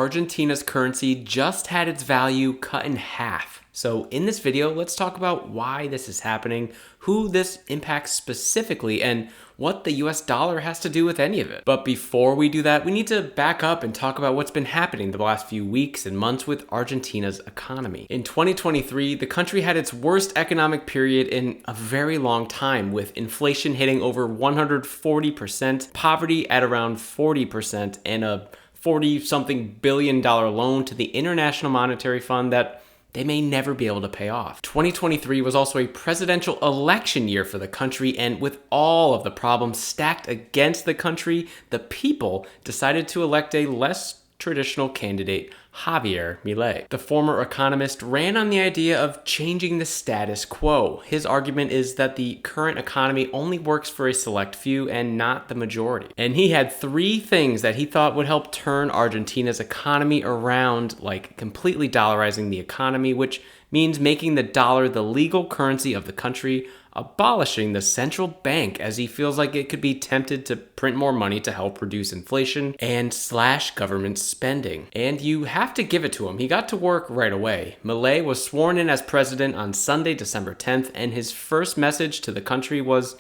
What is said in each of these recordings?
Argentina's currency just had its value cut in half. So in this video, let's talk about why this is happening, who this impacts specifically, and what the US dollar has to do with any of it. But before we do that, we need to back up and talk about what's been happening the last few weeks and months with Argentina's economy. In 2023, the country had its worst economic period in a very long time, with inflation hitting over 140%, poverty at around 40%, and a 40-something billion dollar loan to the International Monetary Fund that they may never be able to pay off. 2023 was also a presidential election year for the country, and with all of the problems stacked against the country, the people decided to elect a less traditional candidate, Javier Milei. The former economist ran on the idea of changing the status quo. His argument is that the current economy only works for a select few and not the majority. And he had three things that he thought would help turn Argentina's economy around, like completely dollarizing the economy, which means making the dollar the legal currency of the country, abolishing the central bank as he feels like it could be tempted to print more money to help reduce inflation, and slash government spending. And you have to give it to him. He got to work right away. Milei was sworn in as president on Sunday, December 10th, and his first message to the country was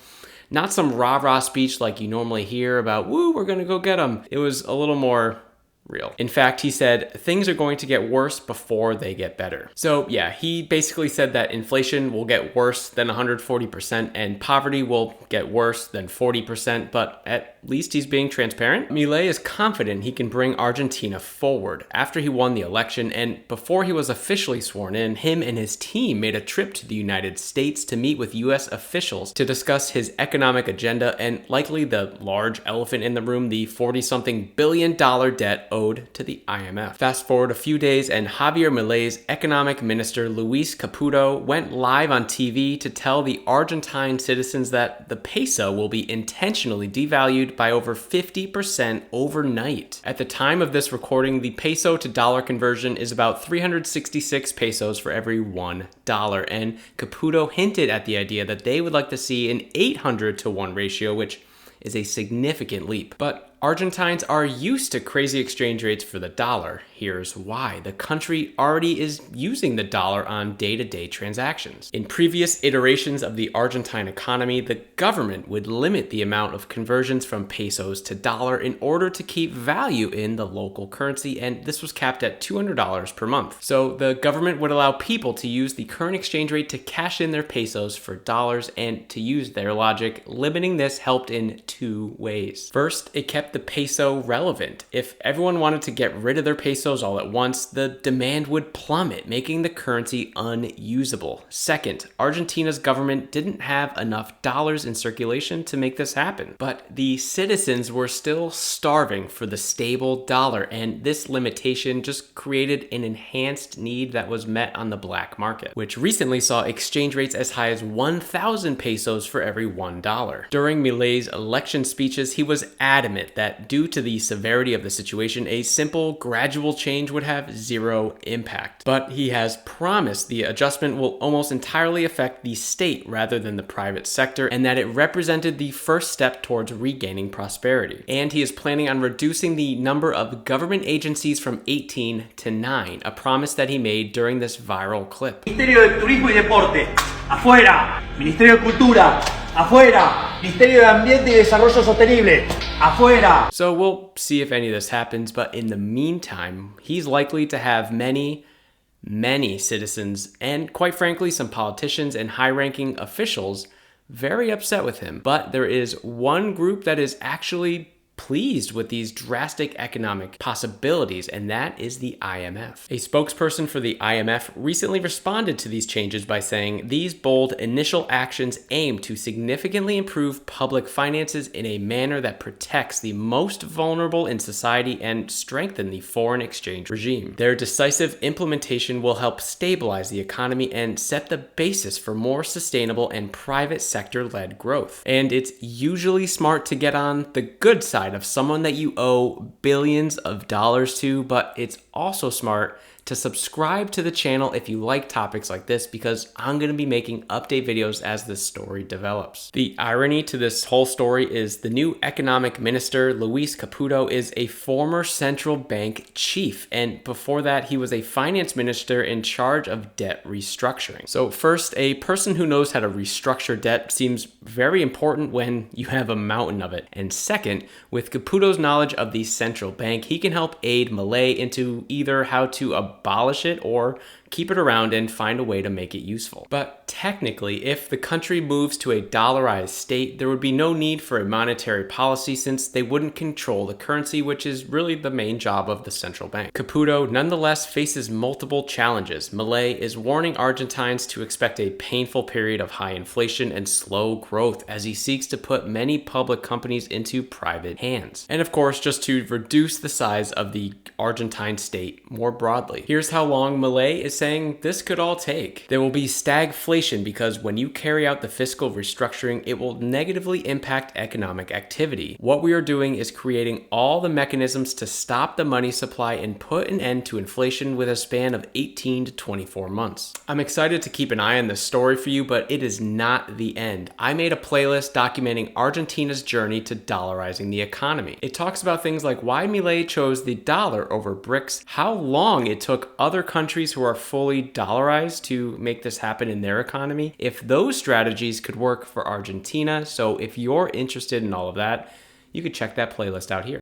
not some rah-rah speech like you normally hear about, woo, we're gonna go get them. It was a little more real. In fact, he said things are going to get worse before they get better. So yeah, he basically said that inflation will get worse than 140% and poverty will get worse than 40%, but at least he's being transparent. Milei is confident he can bring Argentina forward. After he won the election and before he was officially sworn in, him and his team made a trip to the United States to meet with US officials to discuss his economic agenda and likely the large elephant in the room, the 40-something billion dollar debt owed to the IMF. Fast forward a few days and Javier Milei's economic minister Luis Caputo went live on TV to tell the Argentine citizens that the peso will be intentionally devalued by over 50% overnight. At the time of this recording, the peso to dollar conversion is about 366 pesos for every $1, and Caputo hinted at the idea that they would like to see an 800-to-1 ratio, which is a significant leap. But Argentines are used to crazy exchange rates for the dollar. Here's why. The country already is using the dollar on day-to-day transactions. In previous iterations of the Argentine economy, the government would limit the amount of conversions from pesos to dollar in order to keep value in the local currency, and this was capped at $200 per month. So the government would allow people to use the current exchange rate to cash in their pesos for dollars, and to use their logic, limiting this helped in two ways. First, it kept the peso relevant. If everyone wanted to get rid of their pesos all at once, the demand would plummet, making the currency unusable. Second, Argentina's government didn't have enough dollars in circulation to make this happen, but the citizens were still starving for the stable dollar, and this limitation just created an enhanced need that was met on the black market, which recently saw exchange rates as high as 1,000 pesos for every $1. During Milei's election speeches, he was adamant that due to the severity of the situation, a simple, gradual change would have zero impact. But he has promised the adjustment will almost entirely affect the state rather than the private sector, and that it represented the first step towards regaining prosperity. And he is planning on reducing the number of government agencies from 18 to 9, a promise that he made during this viral clip. Ministerio de Turismo y Deporte, afuera. Ministerio de Cultura, afuera. Ministerio de Ambiente y Desarrollo Sostenible, afuera. So we'll see if any of this happens, but in the meantime, he's likely to have many citizens and, quite frankly, some politicians and high-ranking officials very upset with him. But there is one group that is actually pleased with these drastic economic possibilities, and that is the IMF. A spokesperson for the IMF recently responded to these changes by saying, "These bold initial actions aim to significantly improve public finances in a manner that protects the most vulnerable in society and strengthen the foreign exchange regime. Their decisive implementation will help stabilize the economy and set the basis for more sustainable and private sector-led growth." And it's usually smart to get on the good side of someone that you owe billions of dollars to, but it's also smart to subscribe to the channel if you like topics like this, because I'm going to be making update videos as this story develops. The irony to this whole story is the new economic minister, Luis Caputo, is a former central bank chief, and before that he was a finance minister in charge of debt restructuring. So first, a person who knows how to restructure debt seems very important when you have a mountain of it. And second, with Caputo's knowledge of the central bank, he can help aid Milei into either how to abolish it or keep it around and find a way to make it useful. But technically, if the country moves to a dollarized state, there would be no need for a monetary policy since they wouldn't control the currency, which is really the main job of the central bank. Caputo nonetheless faces multiple challenges. Milei is warning Argentines to expect a painful period of high inflation and slow growth as he seeks to put many public companies into private hands. And of course, just to reduce the size of the Argentine state more broadly. Here's how long Milei is saying this could all take. There will be stagflation because when you carry out the fiscal restructuring, it will negatively impact economic activity. What we are doing is creating all the mechanisms to stop the money supply and put an end to inflation with a span of 18 to 24 months. I'm excited to keep an eye on this story for you, but it is not the end. I made a playlist documenting Argentina's journey to dollarizing the economy. It talks about things like why Milei chose the dollar over BRICS, how long it took other countries who are fully dollarized to make this happen in their economy, if those strategies could work for Argentina. So if you're interested in all of that, you could check that playlist out here.